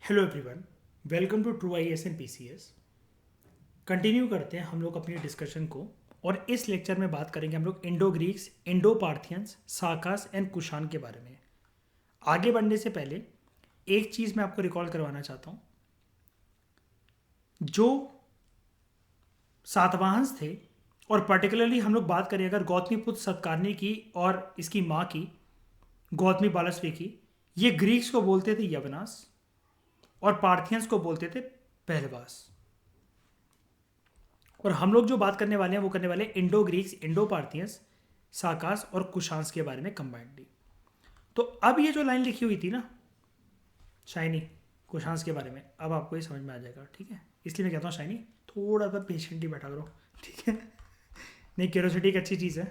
Hello everyone, welcome to true I S and P C S. Continue करते हैं हम लोग अपनी डिस्कशन को। और इस लेक्चर में बात करेंगे हम लोग Indo Greeks, Indo Parthians, Sakas and Kushan के बारे में। आगे बढ़ने से पहले एक चीज़ मैं आपको रिकॉल करवाना चाहता हूँ। जो सातवाहंस थे, और पर्टिकुलरली हम लोग बात करें अगर गौतमी पुत्र सतकारनी की और इसकी माँ की गौतमी बालस्वी की, ये ग्रीक्स को बोलते थे यवनास और पार्थियंस को बोलते थे पहलवास। और हम लोग जो बात करने वाले हैं वो करने वाले हैं इंडो ग्रीक्स, इंडो पार्थियंस, साकास और कुशांस के बारे में कंबाइंडली। तो अब ये जो लाइन लिखी हुई थी ना शाइनी कुशांस के बारे में, अब आपको ये समझ में आ जाएगा, ठीक है। इसलिए मैं कहता हूँ शाइनी थोड़ा सा पेशेंटली बैठा करो, ठीक है। नहीं, क्यूरोसिटी एक अच्छी चीज़ है,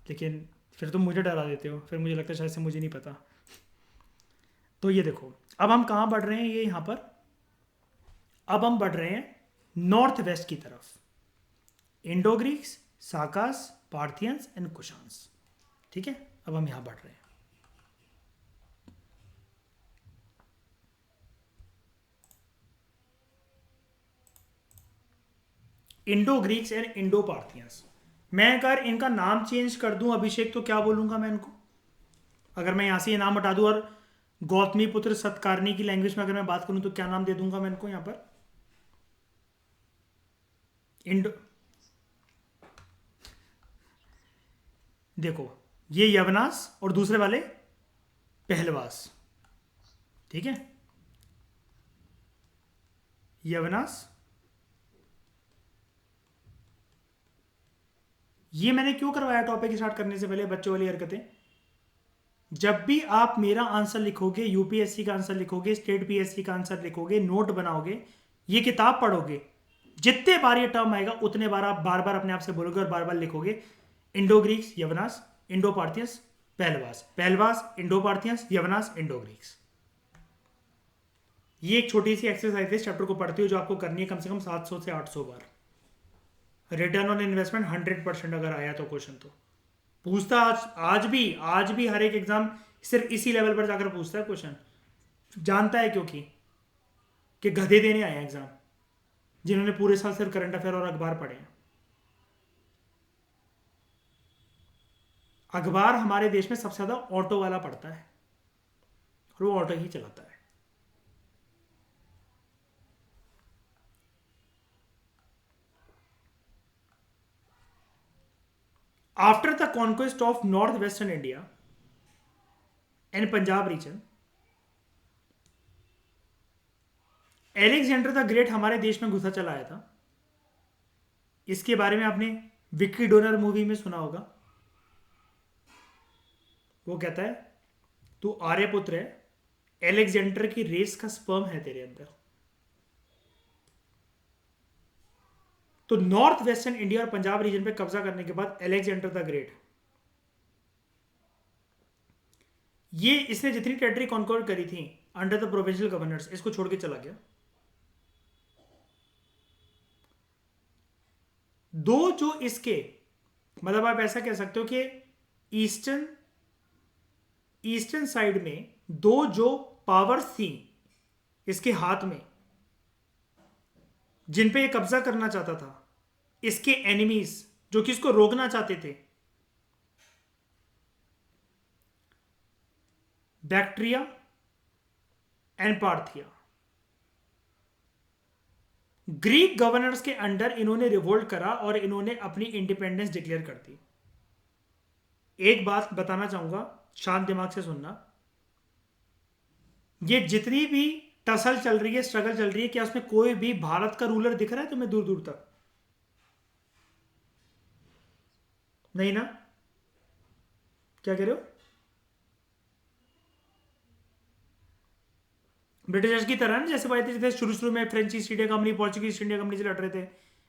लेकिन फिर तुम मुझे डरा देते हो, फिर मुझे लगता है शायद से मुझे नहीं पता। तो ये देखो, अब हम कहाँ बढ़ रहे हैं, ये यहाँ पर अब हम बढ़ रहे हैं नॉर्थ वेस्ट की तरफ। Indo Greeks, Sakas, Parthians and Kushans, ठीक है। अब हम यहां बढ़ रहे हैं। Indo Greeks and Indo Parthians. मैं अगर इनका नाम चेंज कर दूं अभिषेक, तो क्या बोलूंगा मैं इनको? अगर मैं यहां से ये नाम हटा दूं और गौतमी पुत्र सतकारनी की लैंग्वेज में अगर मैं बात करूं तो क्या नाम दे दूंगा मैं इनको यहां पर? इंडो, देखो ये यवनास और दूसरे वाले पहलवास, ठीक है। यवनास, ये मैंने क्यों करवाया टॉपिक स्टार्ट करने से पहले बच्चों वाली हरकतें। जब भी आप मेरा आंसर लिखोगे, यूपीएससी का आंसर लिखोगे, स्टेट पीएससी का आंसर लिखोगे, नोट बनाओगे, ये किताब पढ़ोगे, जितने बार ये टर्म आएगा उतने बार आप बार बार अपने आप से बोलोगे और बार बार लिखोगे Indo Greeks Yavanas, Indo Parthians, Pahlavas, Pahlavas, Indo Parthians, Yavanas, Indo Greeks. ये एक छोटी सी एक्सरसाइज है चैप्टर को पढ़ते हो जो आपको करनी है कम से कम 700 से 800 बार। रिटर्न ऑन इन्वेस्टमेंट 100% अगर आया तो क्वेश्चन तो पूछता। आज भी हर एक एग्जाम सिर्फ इसी लेवल पर जाकर पूछता है क्वेश्चन। जानता है क्योंकि कि गधे देने आए हैं एग्जाम, जिन्होंने पूरे साल सिर्फ करंट अफेयर और अखबार पढ़े हैं। अखबार हमारे देश में सबसे ज्यादा ऑटो वाला पढ़ता है और वो ऑटो ही चलाता है। After the conquest of north western India and Punjab region, Alexander the Great हमारे देश में घुसा चला आया था। इसके बारे में आपने विक्की डोनर मूवी में सुना होगा। वो कहता है तू आर्यपुत्र है, एलेक्जेंडर की रेस का स्पर्म है तेरे अंदर। तो नॉर्थ वेस्टर्न इंडिया और पंजाब रीजन पे कब्जा करने के बाद एलेक्जेंडर द ग्रेट, ये इसने जितनी टेरिटरी कॉन्कॉर्ड करी थी अंडर द प्रोविंशियल गवर्नर्स, इसको छोड़ के चला गया। दो जो इसके, मतलब आप ऐसा कह सकते हो कि ईस्टर्न ईस्टर्न साइड में दो जो पावर्स थी इसके हाथ में, जिन पे ये कब्जा करना चाहता था, इसके एनिमीज जो कि इसको रोकना चाहते थे, Bactria and Parthia. Greek governors के अंडर इन्होंने रिवोल्ट करा और इन्होंने अपनी इंडिपेंडेंस डिक्लेयर कर दी। एक बात बताना चाहूंगा, शांत दिमाग से सुनना। ये जितनी भी टसल चल रही है, स्ट्रगल चल रही है, क्या उसमें कोई भी भारत का रूलर दिख रहा है तुम्हें दूर दूर तक? नहीं ना? क्या कह रहे हो? ब्रिटिशर्स की तरह ना, जैसे भाई थे शुरू शुरू में French east India company, Portuguese east India company से लड़ रहे थे,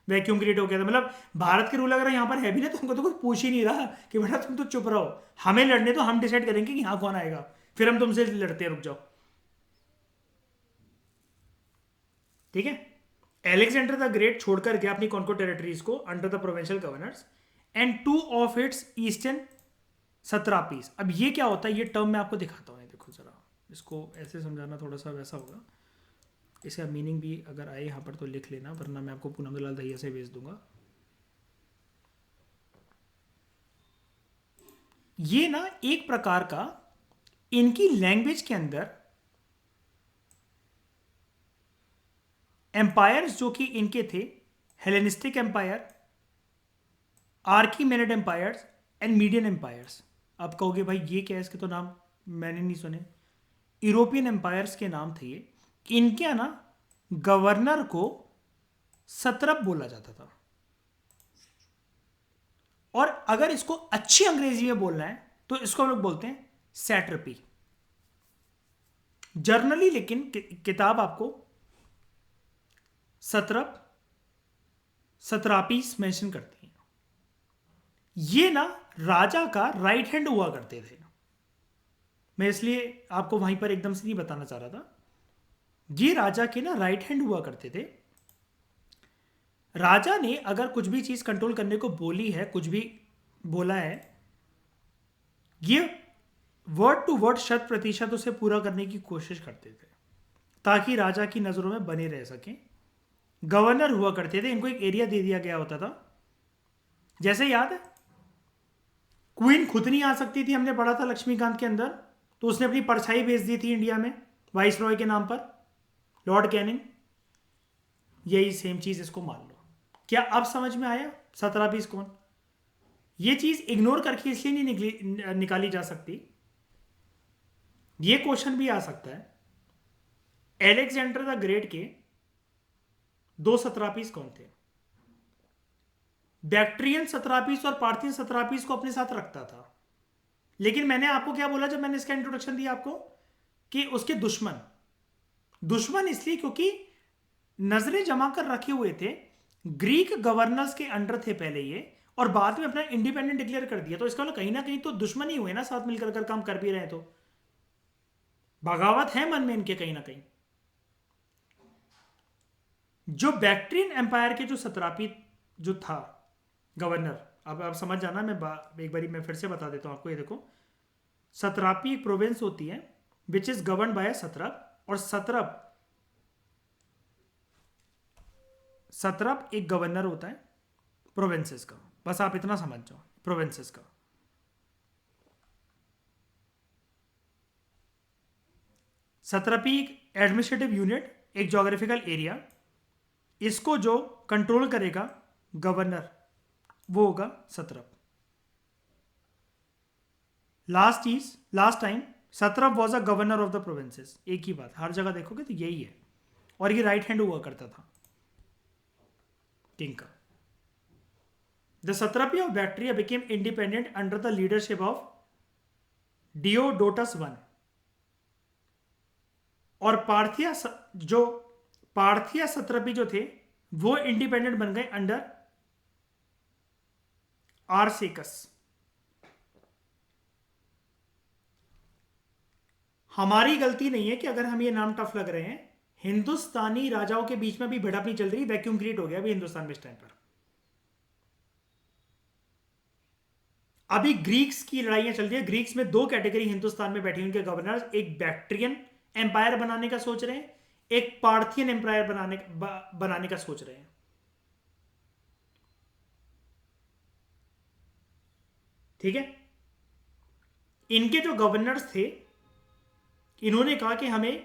वैक्यूम क्रिएट हो गया था। मतलब भारत के रूल अगर यहाँ पर है भी ना, तो हमको तो कुछ पूछ ही नहीं रहा कि बेटा तुम तो चुप रहो, हमें लड़ने तो हम डिसाइड करेंगे कि यहाँ कौन आएगा, फिर हम तुमसे लड़ते हैं, रुक जाओ, ठीक है। एलेक्जेंडर द ग्रेट छोड़कर गया अपनी कॉन्को टेरिटरीज को under the provincial governors and two of its eastern satrapies. अब ये क्या होता है, ये टर्म मैं आपको दिखाता हूँ, देखो जरा, इसको ऐसे समझाना थोड़ा सा वैसा होगा। इसका मीनिंग भी अगर आए यहाँ पर तो लिख लेना, वरना मैं आपको पूनम दलाल दहिया से भेज दूंगा। ये ना एक प्रकार का इनकी लैंग्वेज के अंदर एम्पायर्स जो कि इनके थे, Hellenistic Empire, Achaemenid Empires and Median Empires. आप कहोगे भाई ये क्या है, इसके तो नाम मैंने नहीं सुने। यूरोपियन एम्पायर्स के नाम थे ये। इनके यहाँ ना गवर्नर को सत्रप बोला जाता था, और अगर इसको अच्छी अंग्रेजी में बोलना है तो इसको हम लोग बोलते हैं सैट्रपी। जर्नली लेकिन किताब आपको सत्रप, सत्रापीस मेंशन करती है। ये ना राजा का राइट हैंड हुआ करते थे। मैं इसलिए आपको वहीं पर एकदम से नहीं बताना चाह रहा था। ये राजा के ना राइट हैंड हुआ करते थे। राजा ने अगर कुछ भी चीज कंट्रोल करने को बोली है, कुछ भी बोला है, ये वर्ड टू वर्ड 100% उसे पूरा करने की कोशिश करते थे, ताकि राजा की नजरों में बने रह सकें। गवर्नर हुआ करते थे, इनको एक एरिया दे दिया गया होता था। जैसे याद है, क्वीन खुद नहीं आ सकती थी, हमने पढ़ा था लक्ष्मीकांत के अंदर, तो उसने अपनी परछाई भेज दी थी इंडिया में वाइस रॉय के नाम पर, लॉर्ड कैनिंग। यही सेम चीज इसको मान लो। क्या अब समझ में आया 17 कौन? ये चीज इग्नोर करके इसलिए नहीं निकाली जा सकती। ये क्वेश्चन भी आ सकता है, एलेक्जेंडर द ग्रेट के 2 सत्रापीस कौन थे? बैक्ट्रियन सत्रापीस और पार्थियन सत्रापीस को अपने साथ रखता था। लेकिन मैंने आपको क्या बोला जब मैंने इसका इंट्रोडक्शन दिया आपको, कि उसके दुश्मन इसलिए क्योंकि नजरें जमा कर रखे हुए थे, ग्रीक गवर्नर्स के अंडर थे पहले ये, और बाद में अपना इंडिपेंडेंट डिक्लेयर कर दिया। तो इसका मतलब कहीं ना कहीं तो दुश्मन ही हुए ना, साथ मिलकर कर काम कर भी रहे, तो बगावत है मन में इनके कहीं ना कहीं। जो बैक्ट्रियन एम्पायर के जो सत्रापी जो था गवर्नर, अब आप समझ जाना, मैं एक बारी मैं फिर से बता देता हूं आपको। ये देखो, सत्रापी एक प्रोविंस होती है विच इज गवर्न बाय सत्रप, और सत्रप एक गवर्नर होता है प्रोविंसेस का। बस आप इतना समझ जाओ, प्रोविंसेस का। सत्रपी एक एडमिनिस्ट्रेटिव यूनिट, एक जोग्राफिकल एरिया। इसको जो कंट्रोल करेगा गवर्नर, वो होगा satrap. Last time satrap was a governor of the provinces. एक ही बात, हर जगह देखोगे तो यही है। और ये राइट हैंड हुआ करता था किंग का। The satrapy of Bactria became independent under the leadership of Diodotus I। और पार्थिया सत्रपी जो थे वो इंडिपेंडेंट बन गए अंडर आर्सेकस। हमारी गलती नहीं है कि अगर हम ये नाम टफ लग रहे हैं, हिंदुस्तानी राजाओं के बीच में भी भिड़प नहीं चल रही, वैक्यूम क्रिएट हो गया अभी हिंदुस्तान में इस टाइम पर। अभी ग्रीक्स की लड़ाइयां चल रही है। ग्रीक्स में 2 कैटेगरी हिंदुस्तान में बैठी उनके गवर्नर्स, एक बैक्ट्रियन एम्पायर बनाने का सोच रहे हैं, एक पार्थियन एम्पायर बनाने का सोच रहे हैं। ठीक है, इनके जो गवर्नर्स थे, इन्होंने कहा कि हमें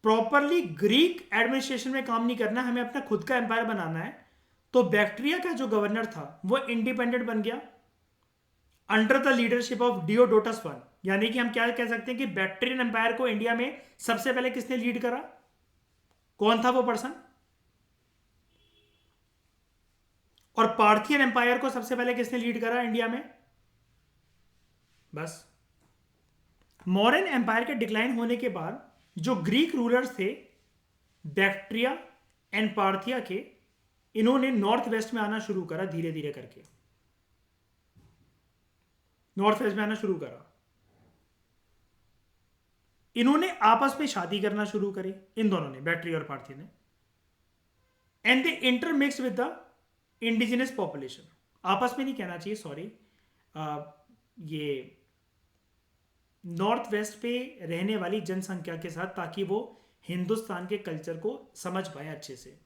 प्रॉपरली ग्रीक एडमिनिस्ट्रेशन में काम नहीं करना, हमें अपना खुद का एम्पायर बनाना है। तो बैक्ट्रिया का जो गवर्नर था वो इंडिपेंडेंट बन गया under the leadership of Diodotus I। यानी कि हम क्या कह सकते हैं कि बैक्ट्रियन एम्पायर को इंडिया में सबसे पहले किसने लीड करा? कौन था वो पर्सन? और पार्थियन एम्पायर को सबसे पहले किसने लीड करा इंडिया में? बस मॉडर्न एम्पायर के डिक्लाइन होने के बाद जो ग्रीक रूलर्स थे बैक्ट्रिया एंड पार्थिया के, इन्होंने नॉर्थ वेस्ट में आना शुरू करा, धीरे धीरे करके नॉर्थ वेस्ट में आना शुरू करा। इन्होंने आपस में शादी करना शुरू करी, इन दोनों ने, बैक्ट्रिया और पार्थिया ने, and they intermix with the indigenous population. आपस में नहीं कहना चाहिए, सॉरी, ये नॉर्थ वेस्ट पे रहने वाली जनसंख्या के साथ, ताकि वो हिंदुस्तान के कल्चर को समझ पाए अच्छे से।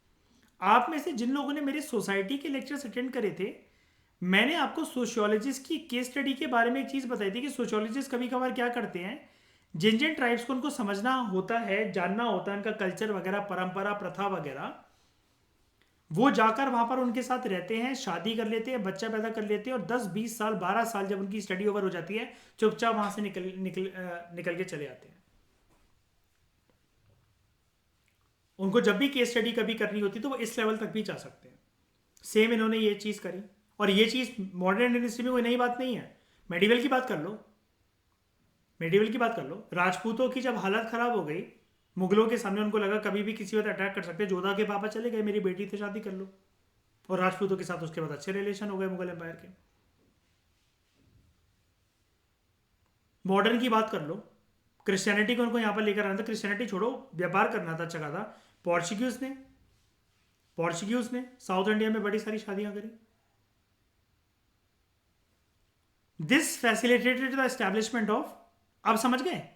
आप में से जिन लोगों ने मेरे सोसाइटी के लेक्चर्स अटेंड करे थे, मैंने आपको सोशियोलॉजिस्ट की केस स्टडी के बारे में एक चीज़ बताई थी कि सोशियोलॉजिस्ट कभी कभार क्या करते हैं, जिन जिन ट्राइब्स को उनको समझना होता है, जानना होता है, उनका कल्चर वगैरह, परंपरा, प्रथा वगैरह, वो जाकर वहां पर उनके साथ रहते हैं, शादी कर लेते हैं, बच्चा पैदा कर लेते हैं, और 10-20 साल 12 साल जब उनकी स्टडी ओवर हो जाती है, चुपचाप वहां से निकल के चले आते हैं। उनको जब भी केस स्टडी कभी करनी होती तो वो इस लेवल तक भी जा सकते हैं। सेम इन्होंने ये चीज़ करी, और ये चीज़ मॉडर्न इंडियन हिस्ट्री में कोई नई बात नहीं है। मेडिवल की बात कर लो, मेडिवल की बात कर लो। राजपूतों की जब हालत खराब हो गई मुगलों के सामने, उनको लगा कभी भी किसी वक्त अटैक कर सकते हैं, जोधा के पापा चले गए, मेरी बेटी से शादी कर लो, और राजपूतों के साथ उसके बाद अच्छे रिलेशन हो गए मुगल एम्पायर के। मॉडर्न की बात कर लो, क्रिश्चियनिटी को उनको यहाँ पर लेकर आना था, क्रिश्चियनिटी छोड़ो, व्यापार करना था, अच्छा खासा। पोर्चुगीज ने साउथ इंडिया में बड़ी सारी शादियां करी। This facilitated the establishment of, अब समझ गए?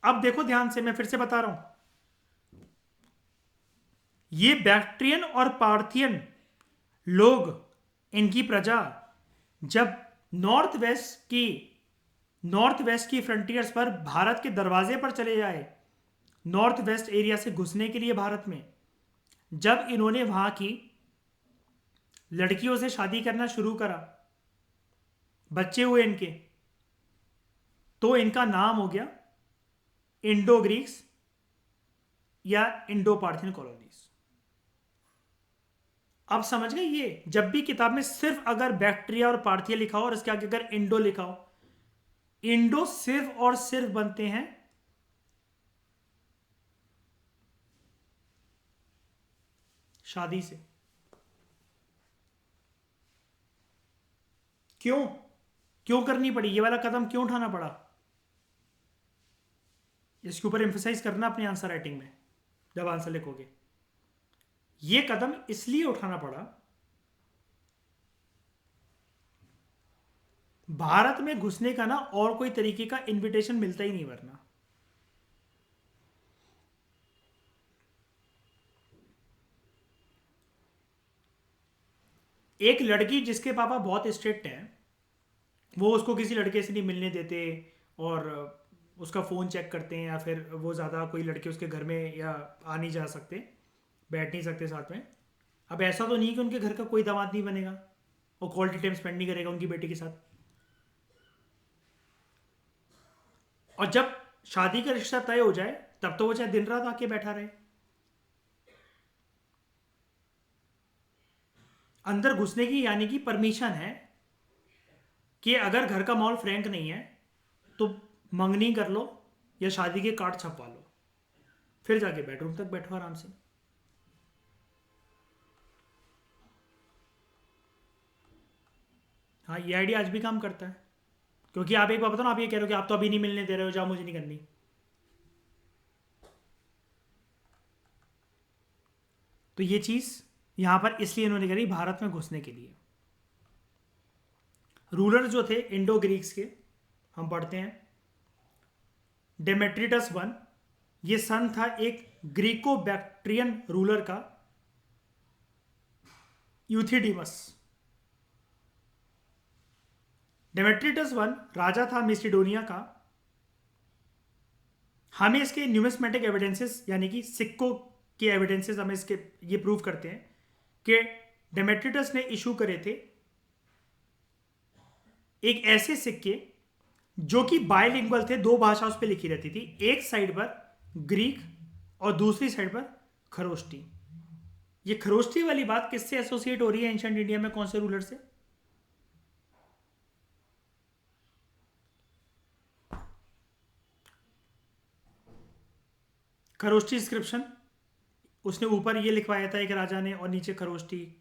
अब देखो ध्यान से, मैं फिर से बता रहा हूं, ये बैक्ट्रियन और पार्थियन लोग, इनकी प्रजा जब नॉर्थ वेस्ट की फ्रंटियर्स पर भारत के दरवाजे पर चले जाए, नॉर्थ वेस्ट एरिया से घुसने के लिए भारत में, जब इन्होंने वहां की लड़कियों से शादी करना शुरू करा, बच्चे हुए इनके, तो इनका नाम हो गया इंडो ग्रीक्स या इंडो पार्थियन कॉलोनीज। अब समझ गए? ये जब भी किताब में सिर्फ अगर बैक्ट्रिया और पार्थिया लिखा हो और इसके आगे अगर इंडो लिखा हो, इंडो सिर्फ और सिर्फ बनते हैं शादी से। क्यों क्यों करनी पड़ी, ये वाला कदम क्यों उठाना पड़ा? इसके ऊपर एम्फेसाइज करना अपनी आंसर राइटिंग में जब आंसर लिखोगे। ये कदम इसलिए उठाना पड़ा, भारत में घुसने का ना और कोई तरीके का इनविटेशन मिलता ही नहीं, वरना एक लड़की जिसके पापा बहुत स्ट्रिक्ट हैं, वो उसको किसी लड़के से नहीं मिलने देते, और उसका फ़ोन चेक करते हैं, या फिर वो ज़्यादा कोई लड़के उसके घर में या आ नहीं जा सकते, बैठ नहीं सकते साथ में। अब ऐसा तो नहीं कि उनके घर का कोई दामाद नहीं बनेगा और क्वालिटी टाइम स्पेंड नहीं करेगा उनकी बेटी के साथ। और जब शादी का रिश्ता तय हो जाए तब तो वो चाहे दिन रात आके बैठा रहे। अंदर घुसने की यानी कि परमिशन है कि अगर घर का माहौल फ्रैंक नहीं है तो मंगनी कर लो या शादी के कार्ड छपवा लो, फिर जाके बेडरूम तक बैठो आराम से। हाँ, ये आइडिया आज भी काम करता है, क्योंकि आप एक बात बताओ ना, आप ये कह रहे हो कि आप तो अभी नहीं मिलने दे रहे हो, जाओ मुझे नहीं करनी। तो ये चीज़ यहां पर इसलिए इन्होंने करी, भारत में घुसने के लिए। रूलर जो थे इंडो ग्रीक्स के, हम पढ़ते हैं डेमेट्रिटस 1, ये सन था एक ग्रीको बैक्ट्रियन रूलर का, यूथिडिमस। डेमेट्रिटस 1 राजा था मिसिडोनिया का। हमें इसके न्यूमिस्मेटिक एविडेंसेस यानी कि सिक्कों के एविडेंसेस हमें इसके ये प्रूव करते हैं कि डेमेट्रिटस ने इशू करे थे एक ऐसे सिक्के जो कि बायलिंगुअल थे, दो भाषा उस पर लिखी रहती थी, एक साइड पर ग्रीक और दूसरी साइड पर खरोष्टी। ये खरोष्टी वाली बात किससे एसोसिएट हो रही है एंशिएंट इंडिया में, कौन से रूलर से? खरोष्टी इंस्क्रिप्शन, उसने ऊपर ये लिखवाया था एक राजा ने और नीचे खरोष्टी।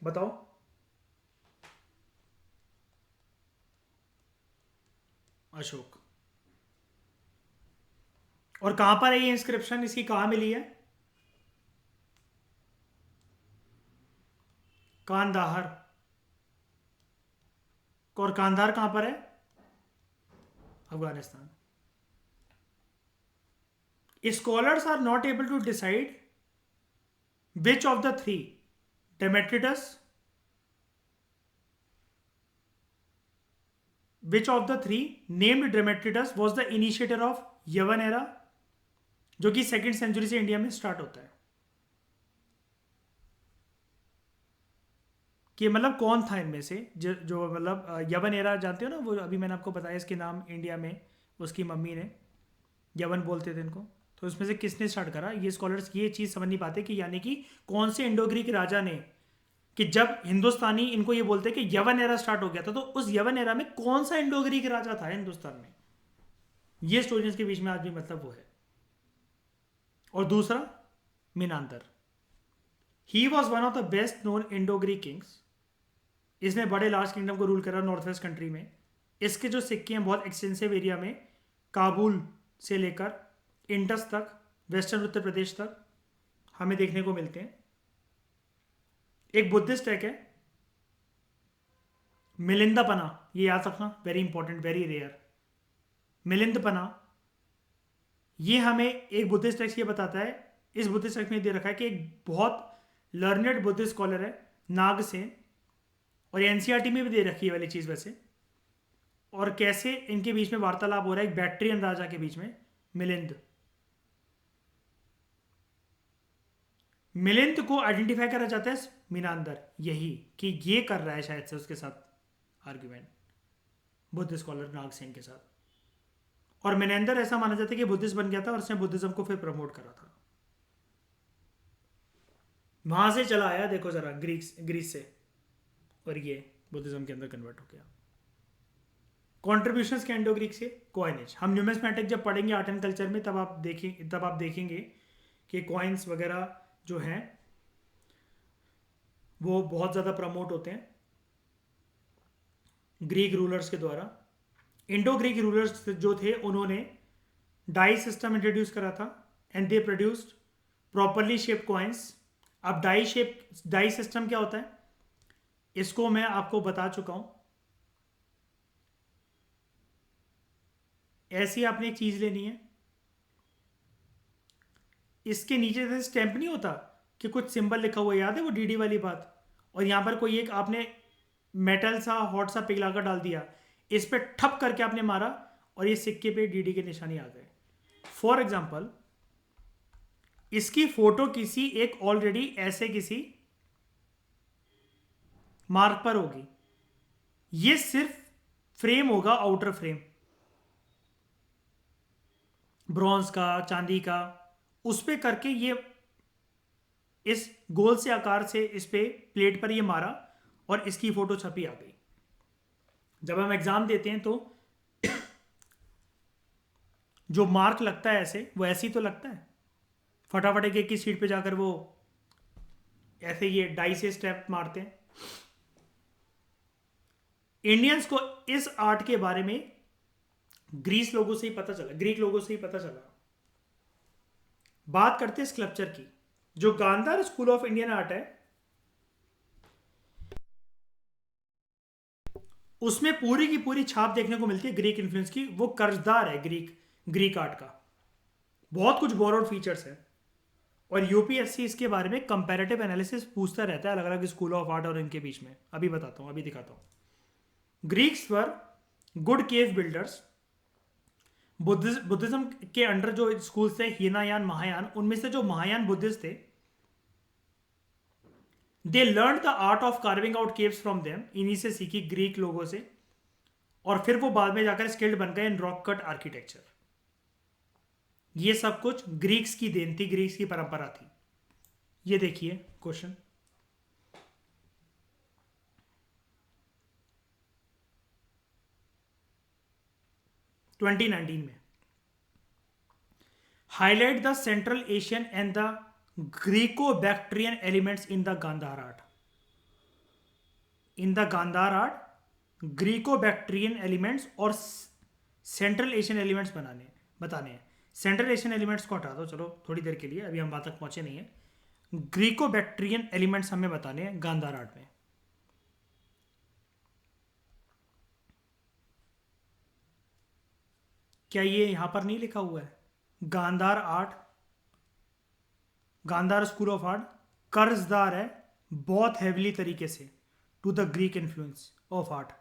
बताओ। अशोक। और कहां पर है ये इंस्क्रिप्शन, इसकी कहां मिली है? कांदाहर। और कांधार कहां पर है? Afghanistan. Scholars are not able to decide which of the three, Demetrius, which of the three named Demetrius was the initiator of यवन एरा, जो कि सेकेंड सेंचुरी से इंडिया में स्टार्ट होता है. कि मतलब कौन था इनमें से जो मतलब यवन एरा जानते हो ना, वो अभी मैंने आपको बताया इसके नाम इंडिया में उसकी मम्मी ने यवन बोलते थे इनको. तो उसमें से किसने स्टार्ट करा, ये स्कॉलर्स ये चीज़ समझ नहीं पाते कि यानी कि कौन से इंडो ग्रीक राजा ने, कि जब हिंदुस्तानी इनको ये बोलते हैं कि यवन एरा स्टार्ट हो गया था, तो उस यवन एरा में कौन सा इंडो ग्रीक राजा था हिंदुस्तान में. ये स्टोरीज के बीच में आज भी मतलब वो है. और दूसरा Menander, he was one of the best known Indo Greek kings. इसने बड़े लार्ज किंगडम को रूल करा नॉर्थ वेस्ट कंट्री में. इसके जो सिक्के हैं बहुत एक्सटेंसिव एरिया में, काबुल से लेकर इंडस तक, वेस्टर्न उत्तर प्रदेश तक हमें देखने को मिलते हैं. एक बुद्धिस्ट टेक है मिलिंदपना, ये याद रखना, वेरी इंपॉर्टेंट, वेरी रेयर. मिलिंदपना, ये हमें एक बुद्धिस्ट टेक्स्ट ये बताता है, इस बुद्धिस्ट टेक्स्ट में दे रखा है कि एक बहुत लर्नेड बुद्धिस्ट स्कॉलर है नागसेन, और एनसीईआरटी में भी दे रखी है वाली चीज़ वैसे. और कैसे इनके बीच में वार्तालाप हो रहा है एक बैक्ट्रियन राजा के बीच में, मिलिंद. मिलिंद को आइडेंटिफाई करा जाता है मीनांदर, यही कि ये कर रहा है शायद से उसके साथ आर्ग्यूमेंट बुद्ध स्कॉलर नागसेन के साथ. और मिनेंदर ऐसा माना जाता है कि बुद्धिस्ट बन गया था और उसने बुद्धिज्म को फिर प्रमोट करा था. वहां से चला आया, देखो जरा, ग्रीस से, और ये बुद्धिज्म के अंदर कन्वर्ट हो गया. कॉन्ट्रीब्यूशंस के इंडो ग्रीक से कॉइनेज, हम न्यूमिस्मेटिक जब पढ़ेंगे आर्ट एंड कल्चर में तब आप देखेंगे कि कॉइन्स वगैरह जो हैं वो बहुत ज़्यादा प्रमोट होते हैं ग्रीक रूलर्स के द्वारा. इंडो ग्रीक रूलर्स जो थे उन्होंने डाई सिस्टम इंट्रोड्यूस करा था and they produced properly shaped coins. अब डाई सिस्टम क्या होता है इसको मैं आपको बता चुका हूं. ऐसी आपने एक चीज लेनी है, इसके नीचे से स्टैंप नहीं होता कि कुछ सिंबल लिखा हुआ, याद है वो डीडी वाली बात, और यहां पर कोई एक आपने मेटल सा हॉट सा पिघलाकर डाल दिया, इस पे ठप करके आपने मारा और ये सिक्के पे डीडी के निशानी आ गए. फॉर एग्जाम्पल, इसकी फोटो किसी एक ऑलरेडी ऐसे किसी मार्क पर होगी. ये सिर्फ फ्रेम होगा, आउटर फ्रेम ब्रॉन्ज का, चांदी का, उस पे करके ये इस गोल से आकार से इस पे प्लेट पर ये मारा और इसकी फोटो छपी आ गई. जब हम एग्जाम देते हैं तो जो मार्क लगता है ऐसे, वो ऐसे ही तो लगता है, फटाफट एक की सीट पे जाकर वो ऐसे ये डाई से स्टेप मारते हैं. इंडियंस को इस आर्ट के बारे में ग्रीक लोगों से ही पता चला. बात करते हैं स्कल्पचर की. जो Gandhara school of Indian art है उसमें पूरी की पूरी छाप देखने को मिलती है ग्रीक इन्फ्लुएंस की. वो कर्जदार है ग्रीक आर्ट का, बहुत कुछ बोरोड फीचर्स है. और यूपीएससी इसके बारे में कंपैरेटिव एनालिसिस पूछता रहता है अलग अलग स्कूल ऑफ आर्ट और इनके बीच में. अभी बताता हूं, अभी दिखाता हूं. Greeks were good cave builders. Buddhism के अंडर जो स्कूल्स थे हीनायान, महायान, उनमें से जो महायान बुद्धिस्ट थे, they learn the art of carving out caves from them. इन्हीं से सीखी ग्रीक लोगों से, और फिर वो बाद में जाकर स्किल्ड बन गए इन रॉक कट आर्किटेक्चर. ये सब कुछ ग्रीक्स की देन थी, ग्रीक्स की परंपरा थी. ये देखिए क्वेश्चन, ट्वेंटी 2019 में, highlight the Central Asian and the Greco Bactrian elements in the Gandhara art. In the Gandhara art Greco Bactrian elements और सेंट्रल एशियन एलिमेंट्स बताने हैं. सेंट्रल एशियन एलिमेंट्स को हटा दो चलो थोड़ी देर के लिए, अभी हम बात तक पहुंचे नहीं है. ग्रीको बैक्ट्रियन एलिमेंट्स हमें बताने हैं गांधार आर्ट में. क्या ये यहाँ पर नहीं लिखा हुआ है? Gandhara art, Gandhara school of art कर्जदार है बहुत हैविली तरीके से to the Greek influence of art.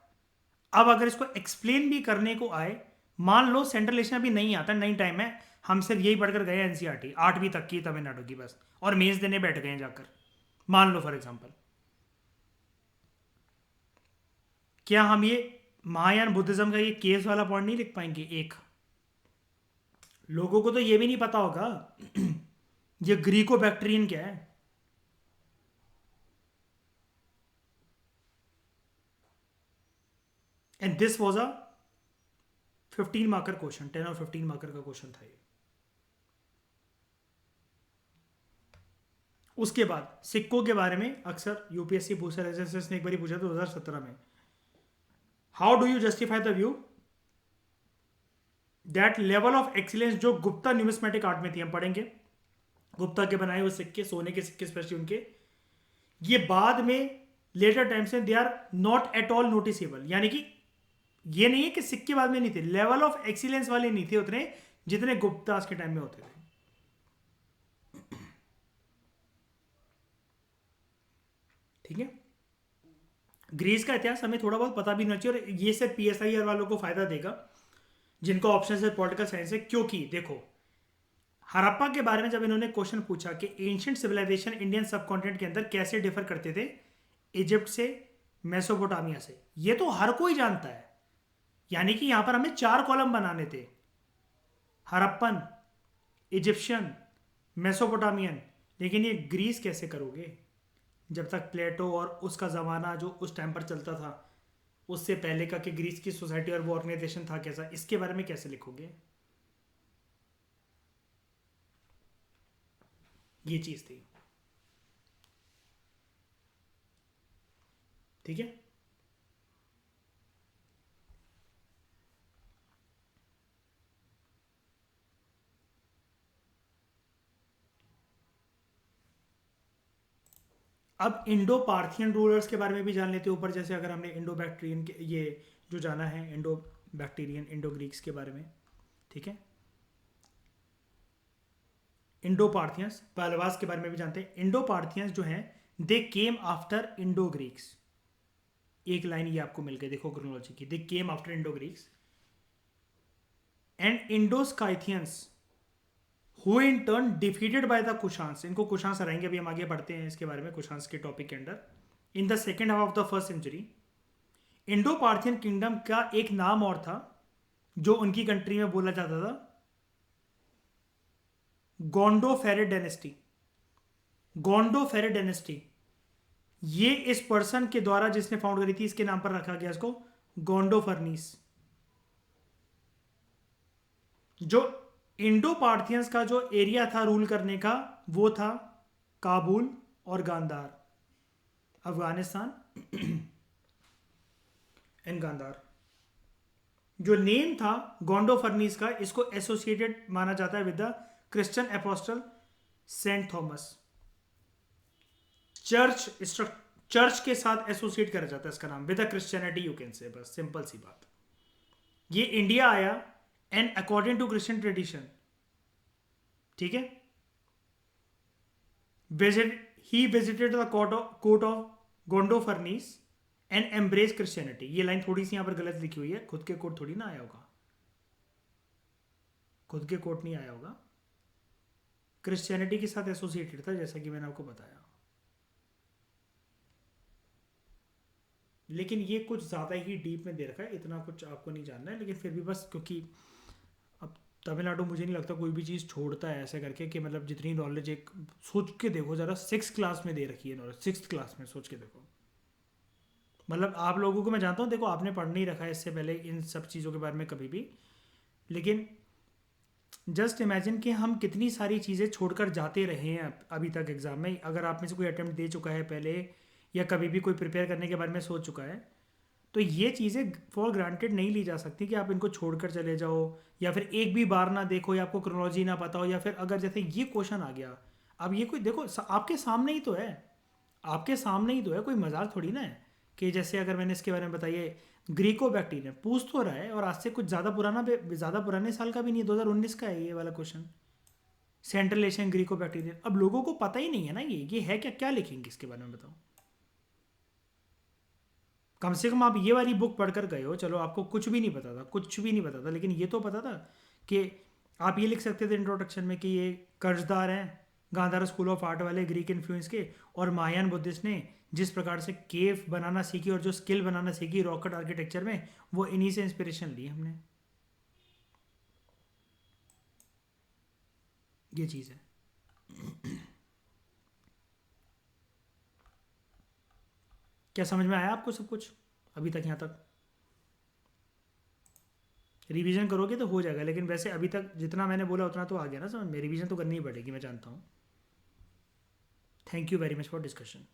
अब अगर इसको एक्सप्लेन भी करने को आए, मान लो सेंट्रल एशिया भी नहीं आता, नहीं टाइम है, हम सिर्फ यही पढ़कर गए एनसीईआरटी 8वीं तक की तमिलनाडु की बस, और मेंस देने बैठ गए जाकर, मान लो फॉर एग्जांपल, क्या हम ये महायान बुद्धिज्म का ये केस वाला पॉइंट नहीं लिख पाएंगे? एक लोगों को तो ये भी नहीं पता होगा ये ग्रीको बैक्टीरियन क्या है। And this was a 15 marker question, 10 और 15 मार्कर का क्वेश्चन था ये। उसके बाद सिक्कों के बारे में अक्सर यूपीएससी पूछा, रेजिस्टेंस ने एक बार पूछा 2017 में, how do you justify the view that level of excellence जो गुप्ता न्यूमिस्मेटिक आर्ट में थी, हम पढ़ेंगे गुप्ता के बनाए हुए सिक्के, सोने के सिक्के स्पेशली उनके, ये बाद में लेटर टाइम्स में they are not at all noticeable, यानी कि ये नहीं है कि सिक्के बाद में नहीं थे, लेवल ऑफ एक्सीलेंस वाले नहीं थे उतने जितने गुप्तास के टाइम में होते थे। ठीक है, ग्रीस का इतिहास हमें थोड़ा बहुत पता भी नहीं चाहिए, और ये सिर्फ पीएसआईआर वालों को फायदा देगा जिनको ऑप्शन से पॉलिटिकल साइंस है, क्योंकि देखो हड़प्पा के बारे में जब इन्होंने क्वेश्चन पूछा कि एंशिएंट सिविलाइजेशन इंडियन सब कॉन्टिनेंट के अंदर कैसे डिफर करते थे इजिप्ट से, मेसोपोटामिया से, ये तो हर कोई जानता है, यानी कि यहां पर हमें 4 कॉलम बनाने थे, हड़प्पन, इजिप्शियन, मेसोपोटामियन, लेकिन ये ग्रीस कैसे करोगे जब तक प्लेटो और उसका ज़माना जो उस टाइम पर चलता था, उससे पहले का कि ग्रीस की सोसाइटी और वो ऑर्गेनाइजेशन था कैसा, इसके बारे में कैसे लिखोगे? ये चीज़ थी। ठीक है, अब इंडो पार्थियन रूलर्स के बारे में भी जान लेते हैं ऊपर, जैसे अगर हमने इंडो बैक्टीरियन के ये जो जाना है, इंडो बैक्टीरियन इंडो ग्रीक्स के बारे में, ठीक है, इंडो पार्थियंस पहलवास के बारे में भी जानते हैं। इंडो पार्थियंस जो हैं they came after Indo Greeks, एक लाइन ये आपको मिल गई, देखो क्रोनोलॉजी की, they came after Indo Greeks and Indo Scythians who in turn defeated by the Kushans, इनको कुशांस हराएंगे, अभी हम आगे बढ़ते हैं इसके बारे में कुशांस के टॉपिक के अंदर, in the second half of the first century. Indo Parthian kingdom का एक नाम और था जो उनकी कंट्री में बोला जाता था, गोंडो फेरिड डायनेस्टी। गोंडो फेरिड डायनेस्टी ये इस पर्सन के द्वारा जिसने फाउंड करी थी, इसके नाम पर रखा गया इसको गोंडो फर्नीस। जो इंडो पार्थियंस का जो एरिया था रूल करने का, वो था काबुल और गांधार, अफगानिस्तान एंड गांधार। जो नेम था गोंडो फर्नीस का, इसको एसोसिएटेड माना जाता है with the Christian apostle Saint Thomas, church के साथ एसोसिएट करा जाता है इसका नाम, with the Christianity you can say, बस सिंपल सी बात। ये इंडिया आया and according to Christian tradition, ठीक है, he visited the court of Gondophares and embrace Christianity. ये लाइन थोड़ी सी यहां पर गलत लिखी हुई है, खुद के कोर्ट थोड़ी ना आया होगा, खुद के कोर्ट नहीं आया होगा, क्रिश्चियनिटी के साथ एसोसिएटेड था जैसा कि मैंने आपको बताया। लेकिन ये कुछ ज़्यादा ही डीप में दे रखा है, इतना कुछ आपको नहीं जानना है, लेकिन फिर भी बस, क्योंकि अब तमिलनाडु मुझे नहीं लगता कोई भी चीज़ छोड़ता है ऐसे करके कि मतलब जितनी नॉलेज, एक सोच के देखो ज़रा, 6th क्लास में दे रखी है नॉलेज, 6th क्लास में, सोच के देखो। मतलब आप लोगों को मैं जानता हूँ, देखो आपने पढ़ नहीं रखा है इससे पहले इन सब चीज़ों के बारे में कभी भी, लेकिन जस्ट इमेजिन कि हम कितनी सारी चीज़ें छोड़कर जाते रहे हैं अभी तक एग्ज़ाम में। अगर आप में से कोई अटेम्प्ट दे चुका है पहले, या कभी भी कोई प्रिपेयर करने के बारे में सोच चुका है, तो ये चीज़ें फॉर ग्रांटेड नहीं ली जा सकती कि आप इनको छोड़कर चले जाओ, या फिर एक भी बार ना देखो, या आपको क्रोनोलॉजी ना पता हो, या फिर अगर जैसे ये क्वेश्चन आ गया, अब ये कोई देखो आपके सामने ही तो है, आपके सामने ही तो है, कोई मजाक थोड़ी ना है कि जैसे अगर मैंने इसके बारे में बताइए ग्रीको बैक्टीरियम पूछ तो रहा है, और आज से कुछ ज़्यादा पुराने साल का भी नहीं है, 2019 का है ये वाला question. Central Asian Greco bacterium, अब लोगों को पता ही नहीं है ना ये है क्या, क्या लिखेंगे इसके बारे में बताओ। कम से कम आप ये वाली बुक पढ़कर गए हो, चलो आपको कुछ भी नहीं पता था, कुछ भी नहीं पता था, लेकिन ये तो पता था कि आप ये लिख सकते थे इंट्रोडक्शन में कि ये कर्जदार हैं गांधार स्कूल ऑफ आर्ट वाले ग्रीक इन्फ्लुएंस के, और महायान बुद्धिस्ट ने जिस प्रकार से केव बनाना सीखी और जो स्किल बनाना सीखी रॉकेट आर्किटेक्चर में, वो इन्हीं से इंस्पिरेशन ली हमने। ये चीज़ है। क्या समझ में आया आपको सब कुछ अभी तक यहाँ तक? रिवीजन करोगे तो हो जाएगा, लेकिन वैसे अभी तक जितना मैंने बोला उतना तो आ गया ना समझ में, रिवीजन तो करनी ही पड़ेगी, मैं जानता हूँ। Thank you very much for discussion.